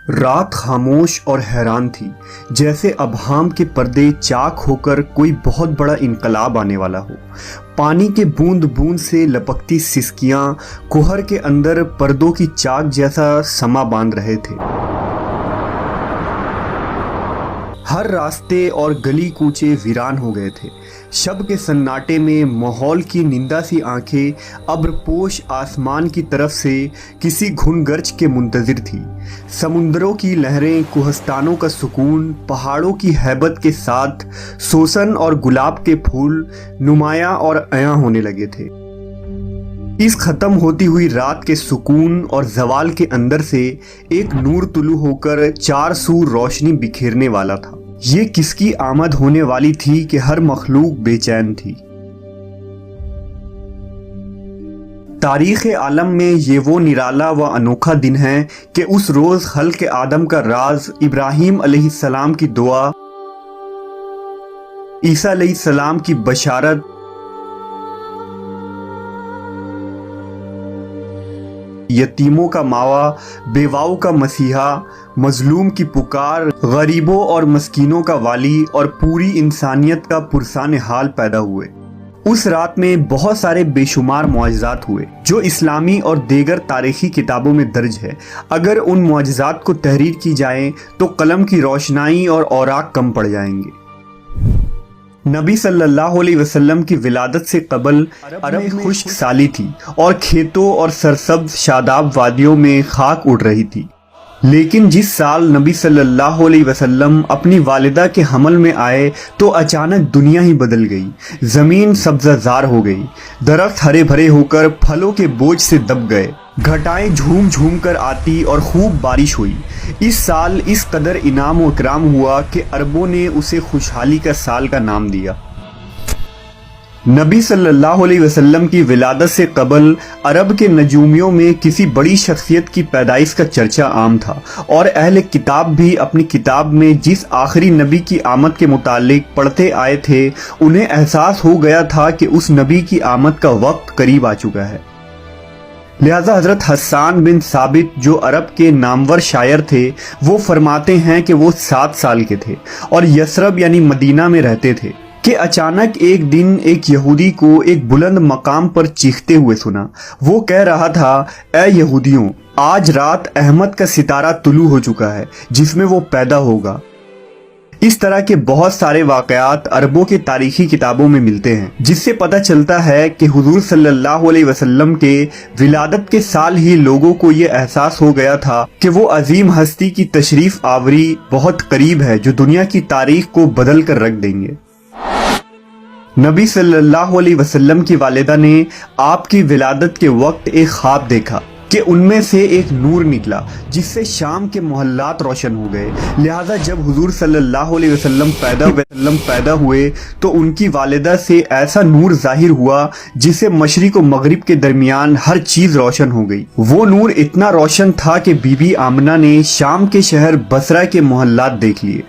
رات خاموش اور حیران تھی، جیسے ابہام کے پردے چاک ہو کر کوئی بہت بڑا انقلاب آنے والا ہو۔ پانی کے بوند بوند سے لپکتی سسکیاں کوہر کے اندر پردوں کی چاک جیسا سما باندھ رہے تھے۔ ہر راستے اور گلی کوچے ویران ہو گئے تھے۔ شب کے سناٹے میں ماحول کی نندا سی آنکھیں ابر پوش آسمان کی طرف سے کسی گھن گرج کے منتظر تھی۔ سمندروں کی لہریں، کوہستانوں کا سکون، پہاڑوں کی ہیبت کے ساتھ سوسن اور گلاب کے پھول نمایاں اور عیاں ہونے لگے تھے۔ اس ختم ہوتی ہوئی رات کے سکون اور زوال کے اندر سے ایک نور طلوع ہو کر چار سو روشنی بکھیرنے والا تھا۔ یہ کس کی آمد ہونے والی تھی کہ ہر مخلوق بے چین تھی۔ تاریخ عالم میں یہ وہ نرالا و انوکھا دن ہے کہ اس روز خلق آدم کا راز، ابراہیم علیہ السلام کی دعا، عیسیٰ علیہ السلام کی بشارت، یتیموں کا ماوا، بیواؤں کا مسیحا، مظلوم کی پکار، غریبوں اور مسکینوں کا والی اور پوری انسانیت کا پرسان حال پیدا ہوئے۔ اس رات میں بہت سارے بے شمار معجزات ہوئے جو اسلامی اور دیگر تاریخی کتابوں میں درج ہے۔ اگر ان معجزات کو تحریر کی جائے تو قلم کی روشنائی اور اوراق کم پڑ جائیں گے۔ نبی صلی اللہ علیہ وسلم کی ولادت سے قبل عرب میں خشک سالی تھی اور کھیتوں اور سرسبز شاداب وادیوں میں خاک اڑ رہی تھی۔ لیکن جس سال نبی صلی اللہ علیہ وسلم اپنی والدہ کے حمل میں آئے تو اچانک دنیا ہی بدل گئی۔ زمین سبزہ زار ہو گئی، درخت ہرے بھرے ہو کر پھلوں کے بوجھ سے دب گئے، گھٹائیں جھوم جھوم کر آتی اور خوب بارش ہوئی۔ اس سال اس قدر انعام و اکرام ہوا کہ عربوں نے اسے خوشحالی کا سال کا نام دیا۔ نبی صلی اللہ علیہ وسلم کی ولادت سے قبل عرب کے نجومیوں میں کسی بڑی شخصیت کی پیدائش کا چرچا عام تھا، اور اہل کتاب بھی اپنی کتاب میں جس آخری نبی کی آمد کے متعلق پڑھتے آئے تھے، انہیں احساس ہو گیا تھا کہ اس نبی کی آمد کا وقت قریب آ چکا ہے۔ لہذا حضرت حسان بن ثابت جو عرب کے نامور شاعر تھے، وہ فرماتے ہیں کہ وہ 7 سال کے تھے اور یثرب یعنی مدینہ میں رہتے تھے کہ اچانک ایک دن ایک یہودی کو ایک بلند مقام پر چیختے ہوئے سنا۔ وہ کہہ رہا تھا، اے یہودیوں، آج رات احمد کا ستارہ طلوع ہو چکا ہے جس میں وہ پیدا ہوگا۔ اس طرح کے بہت سارے واقعات عربوں کے تاریخی کتابوں میں ملتے ہیں، جس سے پتہ چلتا ہے کہ حضور صلی اللہ علیہ وسلم کے ولادت کے سال ہی لوگوں کو یہ احساس ہو گیا تھا کہ وہ عظیم ہستی کی تشریف آوری بہت قریب ہے جو دنیا کی تاریخ کو بدل کر رکھ دیں گے۔ نبی صلی اللہ علیہ وسلم کی والدہ نے آپ کی ولادت کے وقت ایک خواب دیکھا کہ ان میں سے ایک نور نکلا جس سے شام کے محلات روشن ہو گئے۔ لہذا جب حضور صلی اللہ علیہ وسلم پیدا ہوئے تو ان کی والدہ سے ایسا نور ظاہر ہوا جس سے مشرق و مغرب کے درمیان ہر چیز روشن ہو گئی۔ وہ نور اتنا روشن تھا کہ بی بی آمنہ نے شام کے شہر بصرہ کے محلات دیکھ لیے۔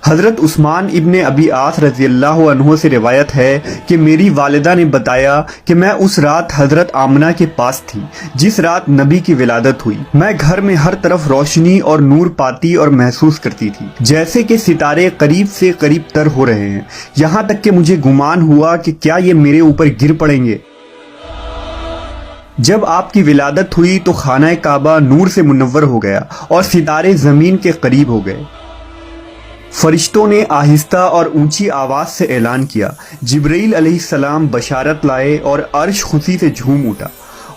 حضرت عثمان ابن ابی عاص رضی اللہ عنہ سے روایت ہے کہ میری والدہ نے بتایا کہ میں اس رات حضرت آمنہ کے پاس تھی جس رات نبی کی ولادت ہوئی۔ میں گھر میں ہر طرف روشنی اور نور پاتی اور محسوس کرتی تھی، جیسے کہ ستارے قریب سے قریب تر ہو رہے ہیں، یہاں تک کہ مجھے گمان ہوا کہ کیا یہ میرے اوپر گر پڑیں گے۔ جب آپ کی ولادت ہوئی تو خانہ کعبہ نور سے منور ہو گیا اور ستارے زمین کے قریب ہو گئے۔ فرشتوں نے آہستہ اور اونچی آواز سے اعلان کیا، جبرائیل علیہ السلام بشارت لائے اور عرش خوشی سے جھوم اٹھا۔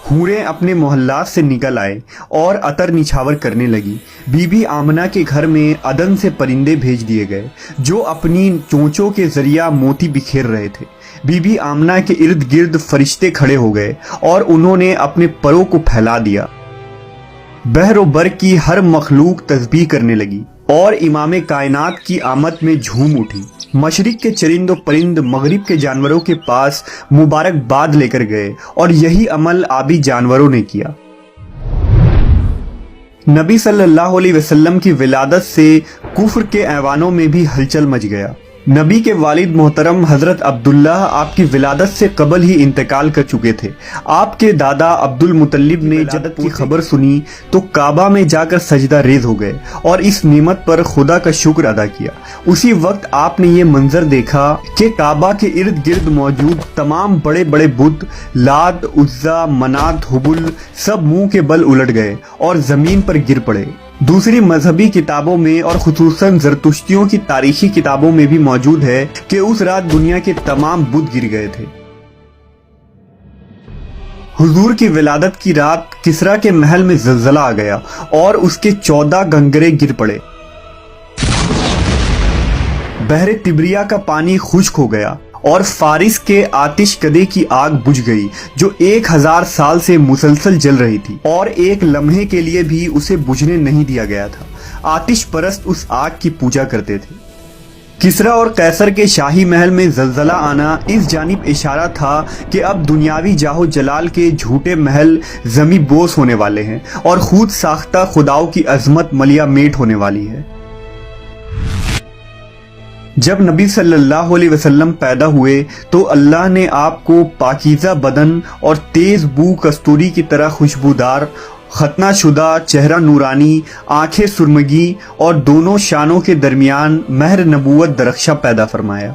حوریں اپنے محلات سے نکل آئے اور عطر نچھاور کرنے لگی۔ بی بی آمنہ کے گھر میں عدن سے پرندے بھیج دیے گئے جو اپنی چونچوں کے ذریعہ موتی بکھیر رہے تھے۔ بی بی آمنہ کے ارد گرد فرشتے کھڑے ہو گئے اور انہوں نے اپنے پروں کو پھیلا دیا۔ بحر و بر کی ہر مخلوق تسبیح کرنے لگی اور امام کائنات کی آمد میں جھوم اٹھی۔ مشرق کے چرند و پرند مغرب کے جانوروں کے پاس مبارکباد لے کر گئے اور یہی عمل آبی جانوروں نے کیا۔ نبی صلی اللہ علیہ وسلم کی ولادت سے کفر کے ایوانوں میں بھی ہلچل مچ گیا۔ نبی کے والد محترم حضرت عبداللہ آپ کی ولادت سے قبل ہی انتقال کر چکے تھے۔ آپ کے دادا عبد المطلب نے جب کی خبر سنی تو کعبہ میں جا کر سجدہ ریز ہو گئے اور اس نعمت پر خدا کا شکر ادا کیا۔ اسی وقت آپ نے یہ منظر دیکھا کہ کعبہ کے ارد گرد موجود تمام بڑے بڑے بت لات، عزا، منات، حبل سب منہ کے بل الٹ گئے اور زمین پر گر پڑے۔ دوسری مذہبی کتابوں میں اور خصوصاً زرتشتیوں کی تاریخی کتابوں میں بھی موجود ہے کہ اس رات دنیا کے تمام بت گر گئے تھے۔ حضور کی ولادت کی رات کسرا کے محل میں زلزلہ آ گیا اور اس کے 14 گنگرے گر پڑے۔ بحر تبریہ کا پانی خشک ہو گیا اور فارس کے آتش کدے کی آگ بجھ گئی جو 1000 سال سے مسلسل جل رہی تھی اور ایک لمحے کے لیے بھی اسے بجھنے نہیں دیا گیا تھا۔ آتش پرست اس آگ کی پوجا کرتے تھے۔ کسرا اور قیصر کے شاہی محل میں زلزلہ آنا اس جانب اشارہ تھا کہ اب دنیاوی جاہو جلال کے جھوٹے محل زمیں بوس ہونے والے ہیں اور خود ساختہ خداؤں کی عظمت ملیا میٹ ہونے والی ہے۔ جب نبی صلی اللہ علیہ وسلم پیدا ہوئے تو اللہ نے آپ کو پاکیزہ بدن اور تیز بو کستوری کی طرح خوشبودار، ختنہ شدہ، چہرہ نورانی، آنکھیں سرمگی اور دونوں شانوں کے درمیان مہر نبوت درخشاں پیدا فرمایا۔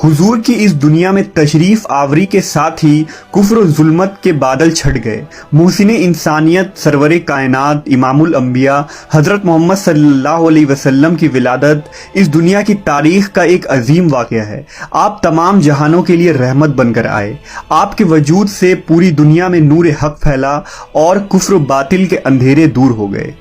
حضور کی اس دنیا میں تشریف آوری کے ساتھ ہی کفر و ظلمت کے بادل چھٹ گئے۔ محسن انسانیت، سرور کائنات، امام الانبیاء حضرت محمد صلی اللہ علیہ وسلم کی ولادت اس دنیا کی تاریخ کا ایک عظیم واقعہ ہے۔ آپ تمام جہانوں کے لیے رحمت بن کر آئے۔ آپ کے وجود سے پوری دنیا میں نور حق پھیلا اور کفر و باطل کے اندھیرے دور ہو گئے۔